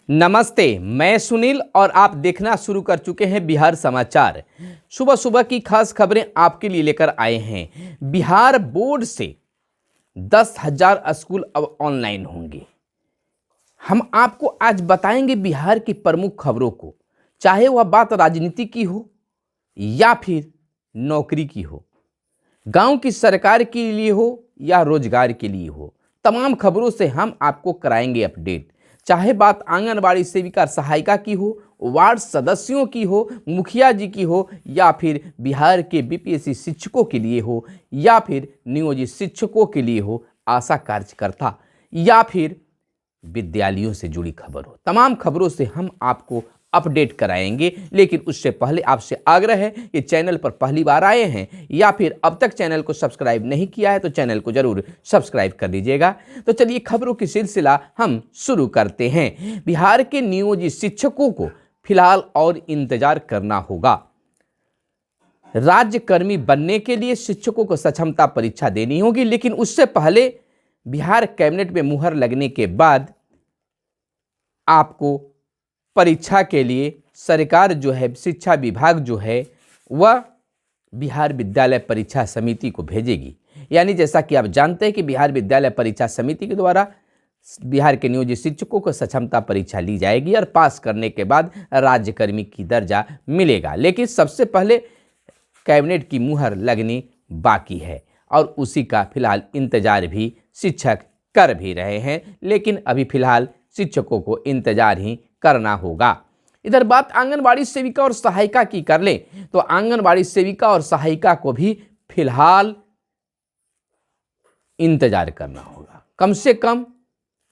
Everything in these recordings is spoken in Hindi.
नमस्ते, मैं सुनील और आप देखना शुरू कर चुके हैं बिहार समाचार। सुबह सुबह की खास खबरें आपके लिए लेकर आए हैं। बिहार बोर्ड से 10,000 स्कूल अब ऑनलाइन होंगे। हम आपको आज बताएंगे बिहार की प्रमुख खबरों को, चाहे वह बात राजनीति की हो या फिर नौकरी की हो, गांव की सरकार के लिए हो या रोजगार के लिए हो। तमाम खबरों से हम आपको कराएंगे अपडेट। चाहे बात आंगनबाड़ी सेविका सहायिका की हो, वार्ड सदस्यों की हो, मुखिया जी की हो या फिर बिहार के बीपीएससी शिक्षकों के लिए हो या फिर नियोजित शिक्षकों के लिए हो, आशा कार्यकर्ता या फिर विद्यालयों से जुड़ी खबर हो, तमाम खबरों से हम आपको अपडेट कराएंगे। लेकिन उससे पहले आपसे आग्रह है कि चैनल पर पहली बार आए हैं या फिर अब तक चैनल को सब्सक्राइब नहीं किया है तो चैनल को जरूर सब्सक्राइब कर दीजिएगा। तो चलिए खबरों की सिलसिला हम शुरू करते हैं। बिहार के नियोजित शिक्षकों को फिलहाल और इंतजार करना होगा। राज्यकर्मी बनने के लिए शिक्षकों को सक्षमता परीक्षा देनी होगी, लेकिन उससे पहले बिहार कैबिनेट में मुहर लगने के बाद आपको परीक्षा के लिए सरकार जो है, शिक्षा विभाग जो है वह बिहार विद्यालय परीक्षा समिति को भेजेगी। यानी जैसा कि आप जानते हैं कि बिहार विद्यालय परीक्षा समिति के द्वारा बिहार के नियोजित शिक्षकों को सक्षमता परीक्षा ली जाएगी और पास करने के बाद राज्यकर्मी की दर्जा मिलेगा। लेकिन सबसे पहले कैबिनेट की मुहर लगनी बाकी है और उसी का फिलहाल इंतजार भी शिक्षक कर भी रहे हैं। लेकिन अभी फिलहाल शिक्षकों को इंतजार ही करना होगा। इधर बात आंगनबाड़ी सेविका और सहायिका की कर ले तो आंगनबाड़ी सेविका और सहायिका को भी फिलहाल इंतजार करना होगा। कम से कम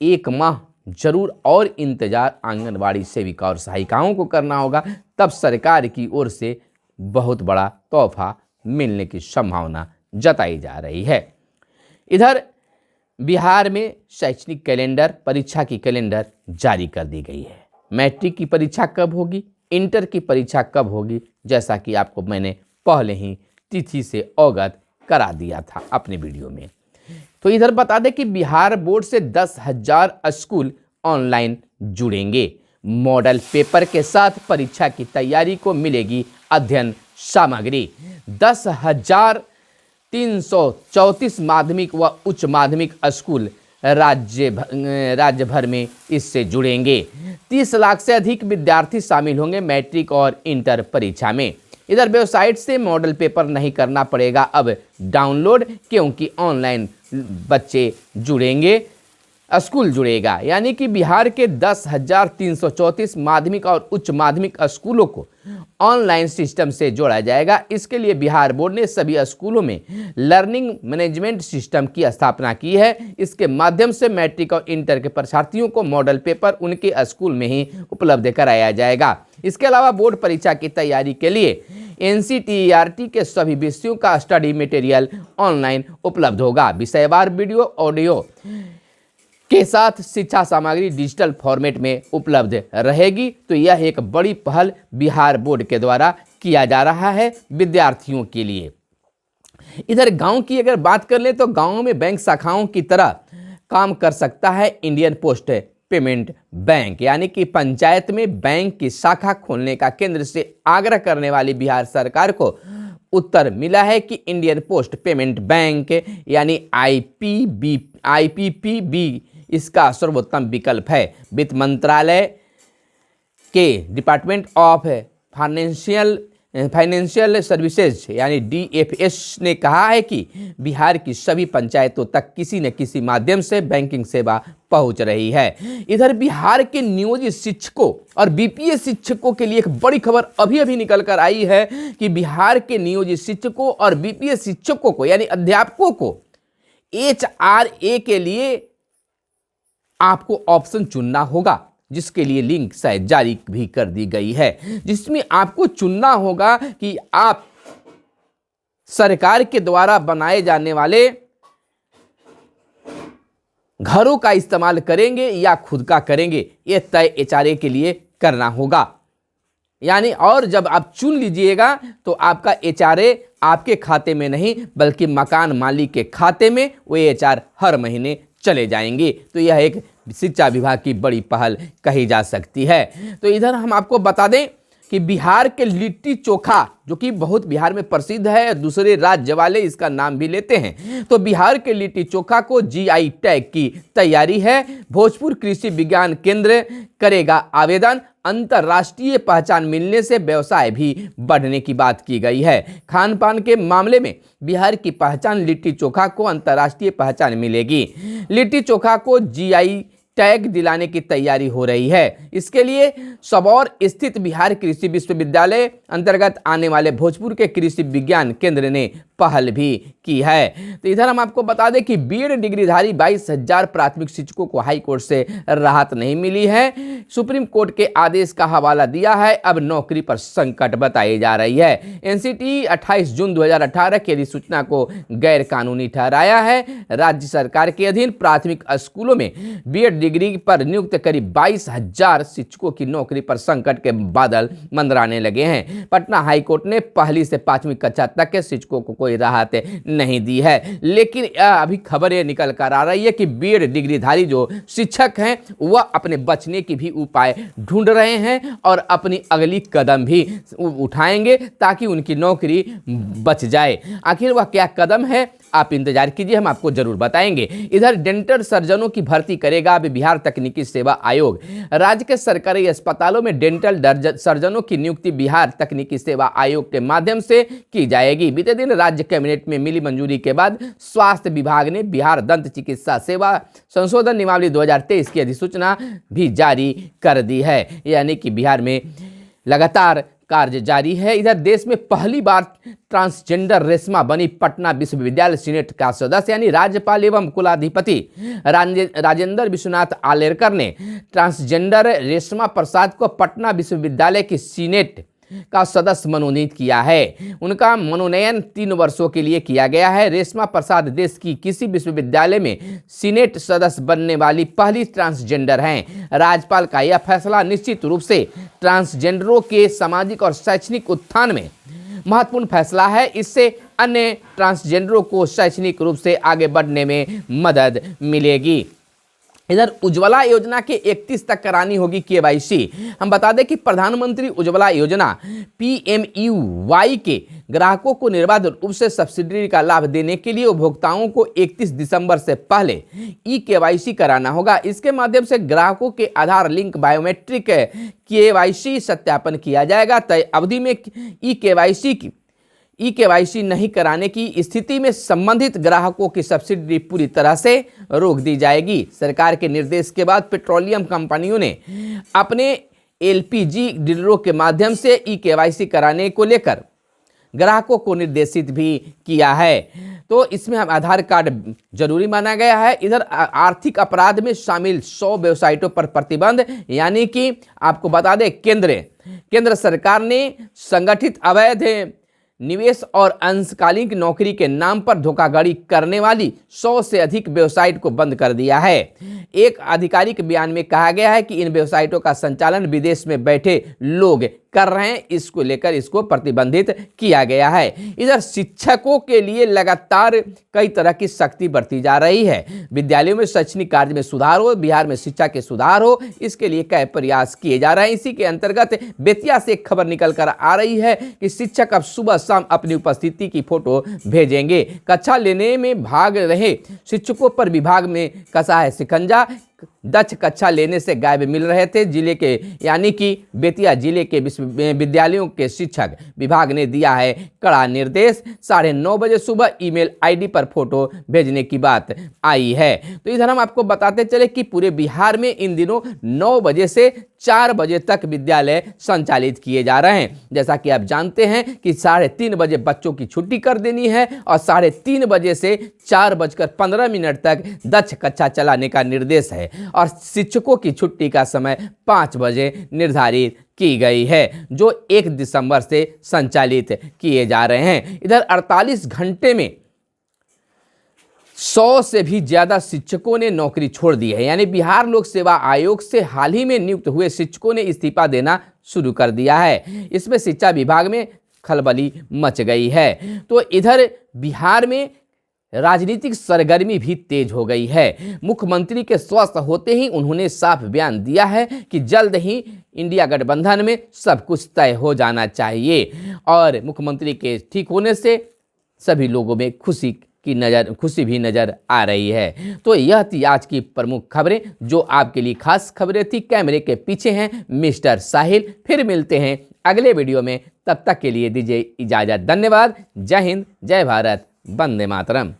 1 माह जरूर और इंतजार आंगनबाड़ी सेविका और सहायिकाओं को करना होगा, तब सरकार की ओर से बहुत बड़ा तोहफा मिलने की संभावना जताई जा रही है। इधर बिहार में शैक्षणिक कैलेंडर, परीक्षा की कैलेंडर जारी कर दी गई है। मैट्रिक की परीक्षा कब होगी, इंटर की परीक्षा कब होगी, जैसा कि आपको मैंने पहले ही तिथि से अवगत करा दिया था अपने वीडियो में। तो इधर बता दें कि बिहार बोर्ड से 10,000 स्कूल ऑनलाइन जुड़ेंगे। मॉडल पेपर के साथ परीक्षा की तैयारी को मिलेगी अध्ययन सामग्री। 10,334 माध्यमिक व उच्च माध्यमिक स्कूल राज्य भर में इससे जुड़ेंगे। 30 लाख से अधिक विद्यार्थी शामिल होंगे मैट्रिक और इंटर परीक्षा में। इधर वेबसाइट से मॉडल पेपर नहीं करना पड़ेगा अब डाउनलोड, क्योंकि ऑनलाइन बच्चे जुड़ेंगे, स्कूल जुड़ेगा। यानी कि बिहार के 10,334 माध्यमिक और उच्च माध्यमिक स्कूलों को ऑनलाइन सिस्टम से जोड़ा जाएगा। इसके लिए बिहार बोर्ड ने सभी स्कूलों में लर्निंग मैनेजमेंट सिस्टम की स्थापना की है। इसके माध्यम से मैट्रिक और इंटर के परीक्षार्थियों को मॉडल पेपर उनके स्कूल में ही उपलब्ध कराया जाएगा। इसके अलावा बोर्ड परीक्षा की तैयारी के लिए NCERT के सभी विषयों का स्टडी मटेरियल ऑनलाइन उपलब्ध होगा। विषयवार वीडियो ऑडियो के साथ शिक्षा सामग्री डिजिटल फॉर्मेट में उपलब्ध रहेगी। तो यह एक बड़ी पहल बिहार बोर्ड के द्वारा किया जा रहा है विद्यार्थियों के लिए। इधर गांव की अगर बात कर ले तो गांव में बैंक शाखाओं की तरह काम कर सकता है इंडियन पोस्ट पेमेंट बैंक। यानी कि पंचायत में बैंक की शाखा खोलने का केंद्र से आग्रह करने वाली बिहार सरकार को उत्तर मिला है कि इंडियन पोस्ट पेमेंट बैंक यानी IPPB इसका सर्वोत्तम विकल्प है। वित्त मंत्रालय के डिपार्टमेंट ऑफ फाइनेंशियल सर्विसेज यानी DFS ने कहा है कि बिहार की सभी पंचायतों तक किसी न किसी माध्यम से बैंकिंग सेवा पहुंच रही है। इधर बिहार के नियोजित शिक्षकों और BPS शिक्षकों के लिए एक बड़ी खबर अभी निकल कर आई है कि बिहार के नियोजित शिक्षकों और BPS शिक्षकों को यानी अध्यापकों को HRA के लिए आपको ऑप्शन चुनना होगा, जिसके लिए लिंक शायद जारी भी कर दी गई है, जिसमें आपको चुनना होगा कि आप सरकार के द्वारा बनाए जाने वाले घरों का इस्तेमाल करेंगे या खुद का करेंगे। यह तय HRA के लिए करना होगा। यानी और जब आप चुन लीजिएगा तो आपका HRA आपके खाते में नहीं बल्कि मकान मालिक के खाते में वो HR हर महीने चले जाएंगे। तो यह एक शिक्षा विभाग की बड़ी पहल कही जा सकती है। तो इधर हम आपको बता दें कि बिहार के लिट्टी चोखा, जो कि बहुत बिहार में प्रसिद्ध है, दूसरे राज्य वाले इसका नाम भी लेते हैं, तो बिहार के लिट्टी चोखा को जीआई टैग की तैयारी है। भोजपुर कृषि विज्ञान केंद्र करेगा आवेदन। अंतर्राष्ट्रीय पहचान मिलने से व्यवसाय भी बढ़ने की बात की गई है। खान पान के मामले में बिहार की पहचान लिट्टी चोखा को अंतर्राष्ट्रीय पहचान मिलेगी। लिट्टी चोखा को जीआई टैग दिलाने की तैयारी हो रही है। इसके लिए सबौर स्थित बिहार कृषि विश्वविद्यालय अंतर्गत आने वाले भोजपुर के कृषि विज्ञान केंद्र ने पहल भी की है। तो इधर हम आपको बता दें कि बीएड डिग्रीधारी 22,000 प्राथमिक शिक्षकों को हाई कोर्ट से राहत नहीं मिली है। सुप्रीम कोर्ट के आदेश का हवाला दिया है, अब नौकरी पर संकट बताई जा रही है। एनसीटी 28 जून 2018 की अधिसूचना को गैर कानूनी ठहराया है। राज्य सरकार के अधीन प्राथमिक स्कूलों में बीएड डिग्री पर नियुक्त करीब 22,000 शिक्षकों की नौकरी पर संकट के बादल मंडराने लगे हैं। पटना हाईकोर्ट ने पहली से 5वीं कक्षा तक के शिक्षकों को कोई राहत नहीं दी है, लेकिन अभी खबर ये निकल कर आ रही है कि बीएड डिग्रीधारी जो शिक्षक हैं वह अपने बचने की भी उपाय ढूंढ रहे हैं और अपनी अगली कदम भी उठाएंगे ताकि उनकी नौकरी बच जाए। आखिर वह क्या कदम है, आप इंतजार कीजिए, हम आपको जरूर बताएंगे। इधर डेंटल सर्जनों की भर्ती करेगा अब बिहार तकनीकी सेवा आयोग। राज्य के सरकारी अस्पतालों में डेंटल सर्जनों की नियुक्ति बिहार तकनीकी सेवा आयोग के माध्यम से की जाएगी। बीते दिन राज्य कैबिनेट में मिली मंजूरी के बाद स्वास्थ्य विभाग ने बिहार दंत चिकित्सा सेवा संशोधन नियमावली 2023 की अधिसूचना भी जारी कर दी है, यानी कि बिहार में लगातार कार्य जारी है। इधर देश में पहली बार ट्रांसजेंडर रेशमा बनी पटना विश्वविद्यालय सीनेट का सदस्य, यानी राज्यपाल एवं कुलाधिपति राजेंद्र विश्वनाथ आलेरकर ने ट्रांसजेंडर रेशमा प्रसाद को पटना विश्वविद्यालय की सीनेट का सदस्य मनोनीत किया है। उनका मनोनयन 3 वर्षों के लिए किया गया है। रेशमा प्रसाद देश की किसी विश्वविद्यालय में सीनेट सदस्य बनने वाली पहली ट्रांसजेंडर हैं। राज्यपाल का यह फैसला निश्चित रूप से ट्रांसजेंडरों के सामाजिक और शैक्षणिक उत्थान में महत्वपूर्ण फैसला है। इससे अन्य ट्रांसजेंडरों को शैक्षणिक रूप से आगे बढ़ने में मदद मिलेगी। इधर उज्ज्वला योजना के 31 तक करानी होगी केवाईसी। हम बता दें कि प्रधानमंत्री उज्ज्वला योजना PMUY के ग्राहकों को निर्बाध रूप से सब्सिडी का लाभ देने के लिए उपभोक्ताओं को 31 दिसंबर से पहले केवाईसी कराना होगा। इसके माध्यम से ग्राहकों के आधार लिंक बायोमेट्रिक केवाईसी सत्यापन किया जाएगा। तय अवधि में केवाईसी नहीं कराने की स्थिति में संबंधित ग्राहकों की सब्सिडी पूरी तरह से रोक दी जाएगी। सरकार के निर्देश के बाद पेट्रोलियम कंपनियों ने अपने LPG डीलरों के माध्यम से केवाईसी कराने को लेकर ग्राहकों को निर्देशित भी किया है। तो इसमें आधार कार्ड जरूरी माना गया है। इधर आर्थिक अपराध में शामिल 100 वेबसाइटों पर प्रतिबंध, यानी कि आपको बता दें केंद्र सरकार ने संगठित अवैध निवेश और अंशकालिक नौकरी के नाम पर धोखाधड़ी करने वाली 100 से अधिक वेबसाइट को बंद कर दिया है। एक आधिकारिक बयान में कहा गया है कि इन वेबसाइटों का संचालन विदेश में बैठे लोग कर रहे हैं, इसको लेकर इसको प्रतिबंधित किया गया है। इधर शिक्षकों के लिए लगातार कई तरह की सख्ती बरती जा रही है। विद्यालयों में शैक्षणिक कार्य में सुधार हो, बिहार में शिक्षा के सुधार हो, इसके लिए कई प्रयास किए जा रहे हैं। इसी के अंतर्गत बेतिया से एक खबर निकल कर आ रही है कि शिक्षक अब सुबह शाम अपनी उपस्थिति की फोटो भेजेंगे। कक्षा लेने में भाग रहे शिक्षकों पर विभाग में कसा है शिकंजा। दक्ष कक्षा लेने से गायब मिल रहे थे। जिले के यानी कि बेतिया जिले के विद्यालयों के शिक्षक विभाग ने दिया है कड़ा निर्देश। 9:30 बजे सुबह ईमेल आईडी पर फोटो भेजने की बात आई है। तो इधर हम आपको बताते चले कि पूरे बिहार में इन दिनों 9 बजे से 4 बजे तक विद्यालय संचालित किए जा रहे हैं। जैसा कि आप जानते हैं कि 3:30 बजे बच्चों की छुट्टी कर देनी है और 3:30 बजे से 4:15 तक दक्ष कक्षा चलाने का निर्देश है और शिक्षकों की छुट्टी का समय 5 बजे निर्धारित की गई है, जो 1 दिसंबर से संचालित किए जा रहे हैं। इधर 48 घंटे में 100 से भी ज्यादा शिक्षकों ने नौकरी छोड़ दी है। यानी बिहार लोक सेवा आयोग से हाल ही में नियुक्त हुए शिक्षकों ने इस्तीफा देना शुरू कर दिया है। इसमें शिक्षा विभाग में खलबली मच गई है। तो इधर बिहार में राजनीतिक सरगर्मी भी तेज हो गई है। मुख्यमंत्री के स्वस्थ होते ही उन्होंने साफ बयान दिया है कि जल्द ही इंडिया गठबंधन में सब कुछ तय हो जाना चाहिए और मुख्यमंत्री के ठीक होने से सभी लोगों में खुशी भी नजर आ रही है। तो यह थी आज की प्रमुख खबरें जो आपके लिए खास खबरें थी। कैमरे के पीछे हैं मिस्टर साहिल। फिर मिलते हैं अगले वीडियो में, तब तक के लिए दीजिए इजाजत। धन्यवाद। जय हिंद, जय भारत, वंदे मातरम।